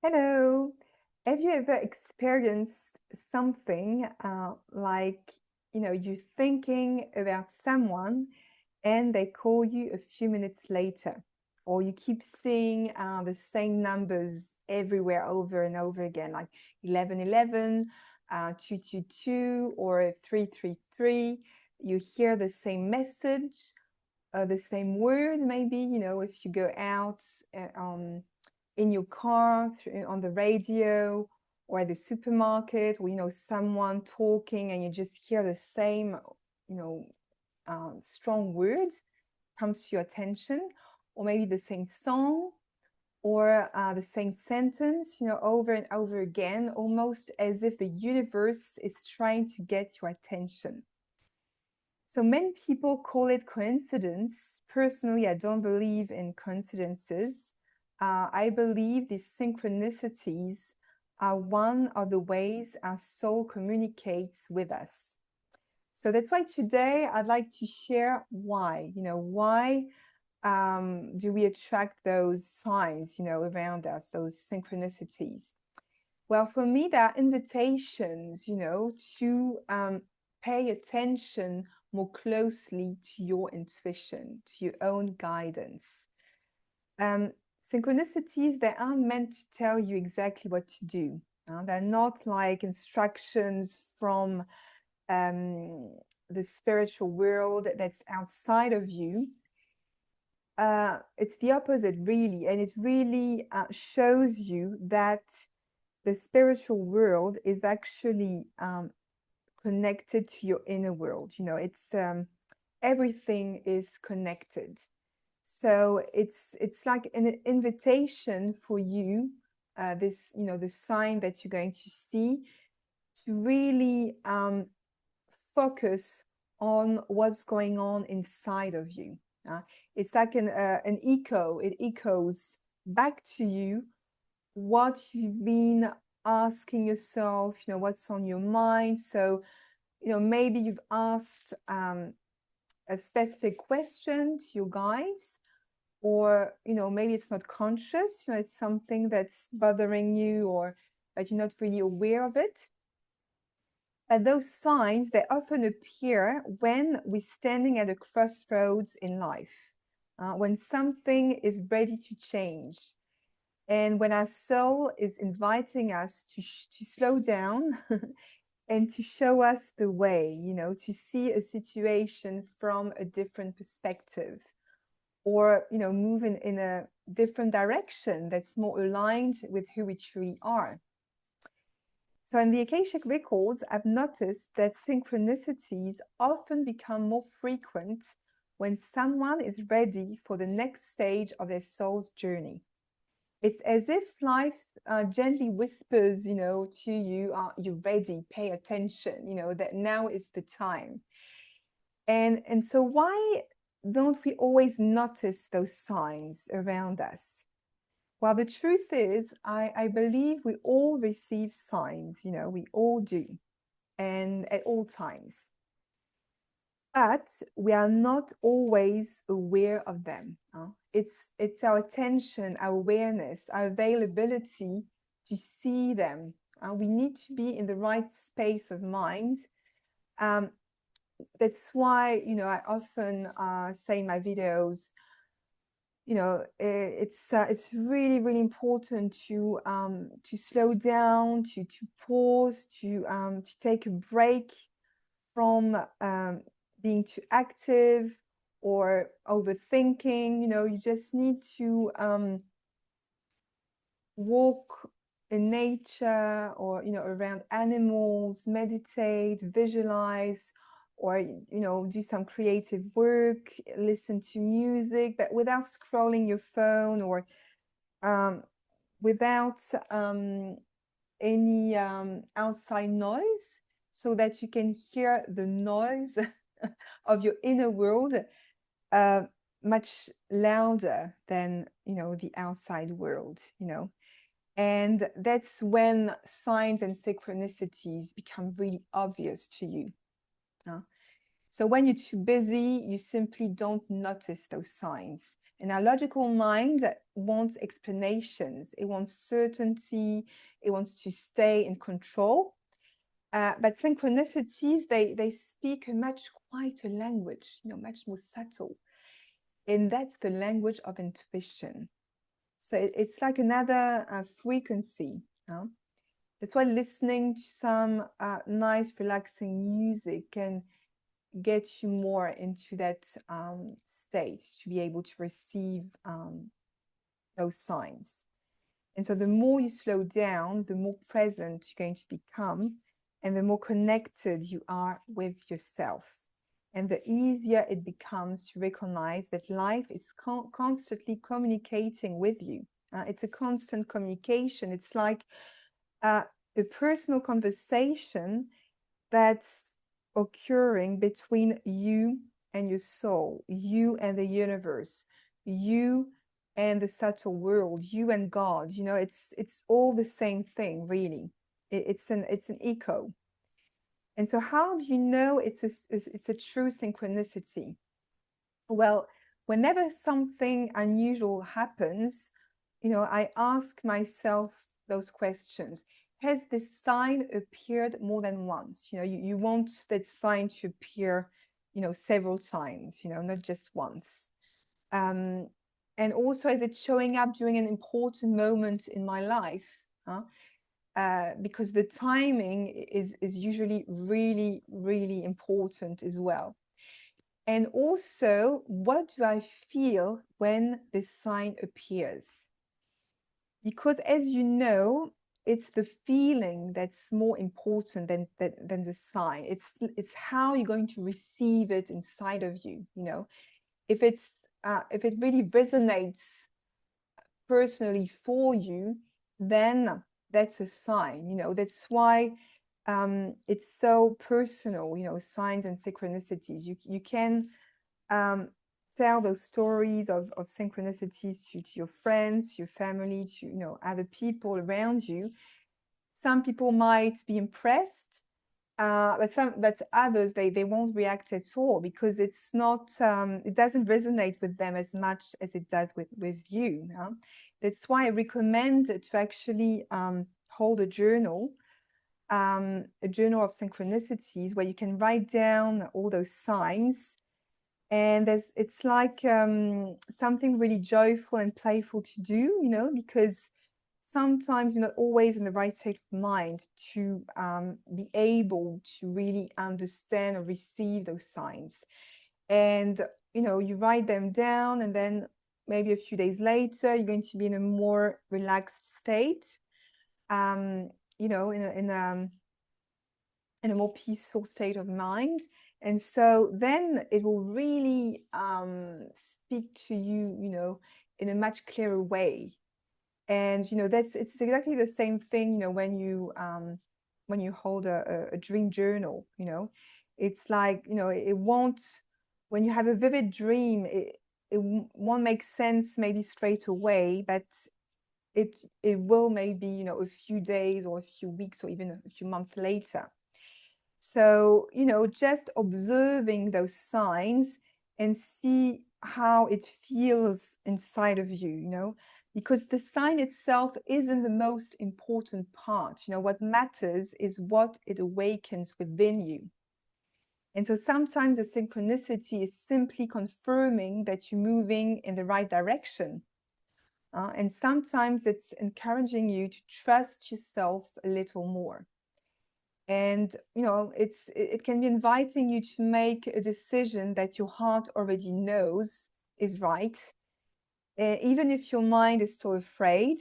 Hello. Have you ever experienced something like, you're thinking about someone and they call you a few minutes later, or you keep seeing the same numbers everywhere over and over again, like 1111, 222, or 333. You hear the same message, the same word, maybe, if you go out in your car, on the radio, or at the supermarket, or, someone talking and you just hear the same, you know, strong words comes to your attention, or maybe the same song, or the same sentence, over and over again, almost as if the universe is trying to get your attention. So many people call it coincidence. Personally, I don't believe in coincidences. I believe these synchronicities are one of the ways our soul communicates with us. So that's why today I'd like to share why. Why do we attract those signs, around us, those synchronicities? Well, for me, there are invitations, to pay attention more closely to your intuition, to your own guidance. Um, Synchronicities, they aren't meant to tell you exactly what to do. They're not like instructions from the spiritual world that's outside of you. It's the opposite, really, and it really shows you that the spiritual world is actually connected to your inner world. It's everything is connected. So it's like an invitation for you, the sign that you're going to see, to really focus on what's going on inside of you. It's like an echo. It echoes back to you what you've been asking yourself, what's on your mind. So, maybe you've asked a specific question to your guides, or, maybe it's not conscious, it's something that's bothering you, or that you're not really aware of it. But those signs, they often appear when we're standing at a crossroads in life, when something is ready to change. And when our soul is inviting us to slow down and to show us the way, to see a situation from a different perspective, or, move in a different direction that's more aligned with who we truly are. So in the Akashic Records, I've noticed that synchronicities often become more frequent when someone is ready for the next stage of their soul's journey. It's as if life gently whispers, to you, you're ready, pay attention, that now is the time. And so why don't we always notice those signs around us? Well, the truth is, I believe we all receive signs, we all do, and at all times. But we are not always aware of them. It's our attention, our awareness, our availability to see them. We need to be in the right space of mind. That's why, I often say in my videos, it's really, really important to slow down, to pause, to take a break from being too active or overthinking. You just need to walk in nature, or around animals, meditate, visualize, or do some creative work, listen to music, but without scrolling your phone, or without any outside noise, so that you can hear the noise of your inner world much louder than the outside world. And that's when signs and synchronicities become really obvious to you. So when you're too busy, you simply don't notice those signs. And our logical mind wants explanations. It wants certainty. It wants to stay in control. But synchronicities, they speak a much quieter language, much more subtle. And that's the language of intuition. So it's like another frequency. That's why listening to some nice, relaxing music can get you more into that state to be able to receive those signs. And so the more you slow down, the more present you're going to become, and the more connected you are with yourself. And the easier it becomes to recognize that life is constantly communicating with you. It's a constant communication. It's like a personal conversation that's occurring between you and your soul, you and the universe, you and the subtle world, you and God. It's all the same thing, really. It's an echo. And so how do you know it's a true synchronicity? Well, whenever something unusual happens, I ask myself those questions. Has this sign appeared more than once? You want that sign to appear, several times, not just once. And also, is it showing up during an important moment in my life? Because the timing is usually really, really important as well. And also, what do I feel when this sign appears? Because as you know, it's the feeling that's more important than the sign. It's how you're going to receive it inside of you. If it really resonates personally for you, then that's a sign. That's why it's so personal. Signs and synchronicities. You can tell those stories of synchronicities to your friends, your family, to other people around you. Some people might be impressed, but others they won't react at all, because it's not it doesn't resonate with them as much as it does with you. That's why I recommend to actually hold a journal of synchronicities, where you can write down all those signs. And it's like something really joyful and playful to do, because sometimes you're not always in the right state of mind to be able to really understand or receive those signs. And, you write them down, and then maybe a few days later, you're going to be in a more relaxed state, in a more peaceful state of mind. And so then it will really speak to you, in a much clearer way. And it's exactly the same thing, when you hold a dream journal. It's like, it won't, when you have a vivid dream, it won't make sense maybe straight away, but it will maybe, a few days or a few weeks or even a few months later. So, just observing those signs and see how it feels inside of you, because the sign itself isn't the most important part. What matters is what it awakens within you. And so sometimes the synchronicity is simply confirming that you're moving in the right direction. And sometimes it's encouraging you to trust yourself a little more. And it can be inviting you to make a decision that your heart already knows is right, even if your mind is still afraid.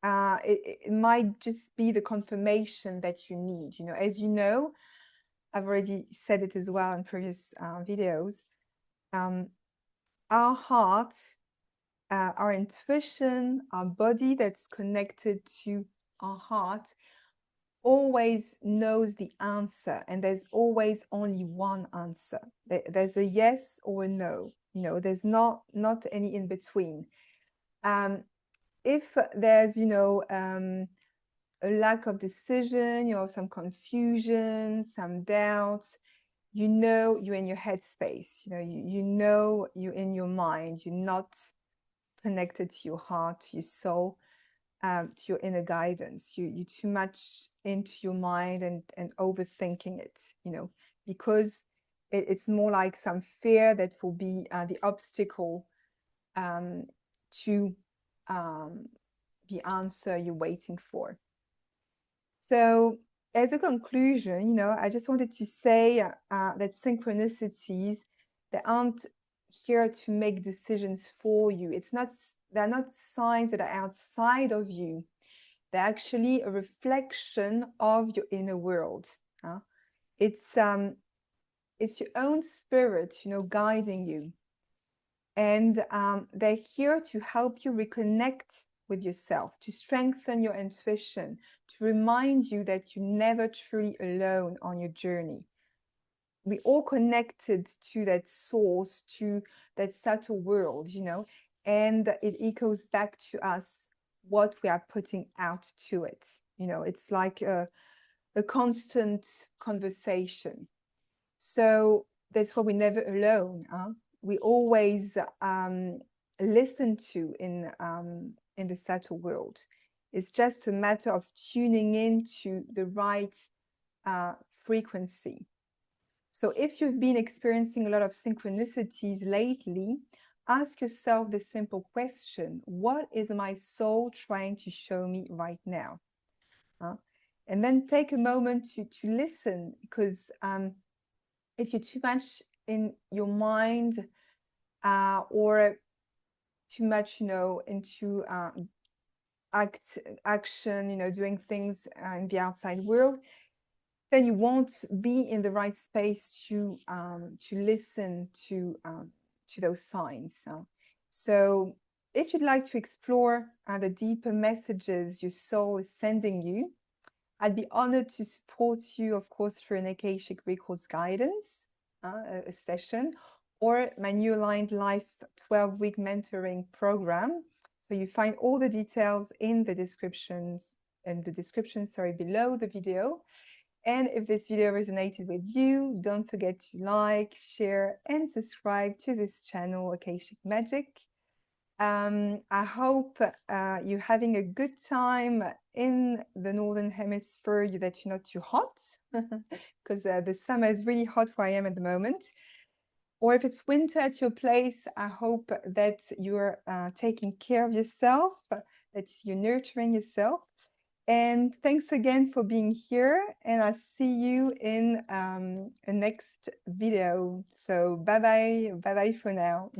It might just be the confirmation that you need. As you know, I've already said it as well in previous videos. Our heart, our intuition, our body that's connected to our heart always knows the answer, and there's always only one answer. There's a yes or a no. There's not any in between. If there's a lack of decision, some confusion, some doubts, you know you're in your headspace, you know you're in your mind, you're not connected to your heart, to your soul, to your inner guidance. You're too much into your mind and overthinking it, because it's more like some fear that will be the obstacle to the answer you're waiting for. So as a conclusion, I just wanted to say that synchronicities, they aren't here to make decisions for you. They're not signs that are outside of you. They're actually a reflection of your inner world. It's your own spirit, guiding you. And they're here to help you reconnect with yourself, to strengthen your intuition, to remind you that you're never truly alone on your journey. We're all connected to that source, to that subtle world, and it echoes back to us what we are putting out to it. It's like a constant conversation. So that's why we're never alone. We always listen to in the subtle world. It's just a matter of tuning into the right frequency. So if you've been experiencing a lot of synchronicities lately, ask yourself the simple question: what is my soul trying to show me right now? And then take a moment to listen, because if you're too much in your mind or too much, into action, doing things in the outside world, then you won't be in the right space to listen to those signs. So if you'd like to explore the deeper messages your soul is sending you, I'd be honored to support you, of course, through an Akashic Records Guidance a session, or my new Aligned Life 12-week mentoring program. So you find all the details in the description, below the video. And if this video resonated with you, don't forget to like, share, and subscribe to this channel, Akashic Magic. I hope you're having a good time in the Northern Hemisphere, that you're not too hot, because the summer is really hot where I am at the moment. Or if it's winter at your place, I hope that you're taking care of yourself, that you're nurturing yourself. And thanks again for being here, and I'll see you in a next video. So bye-bye for now.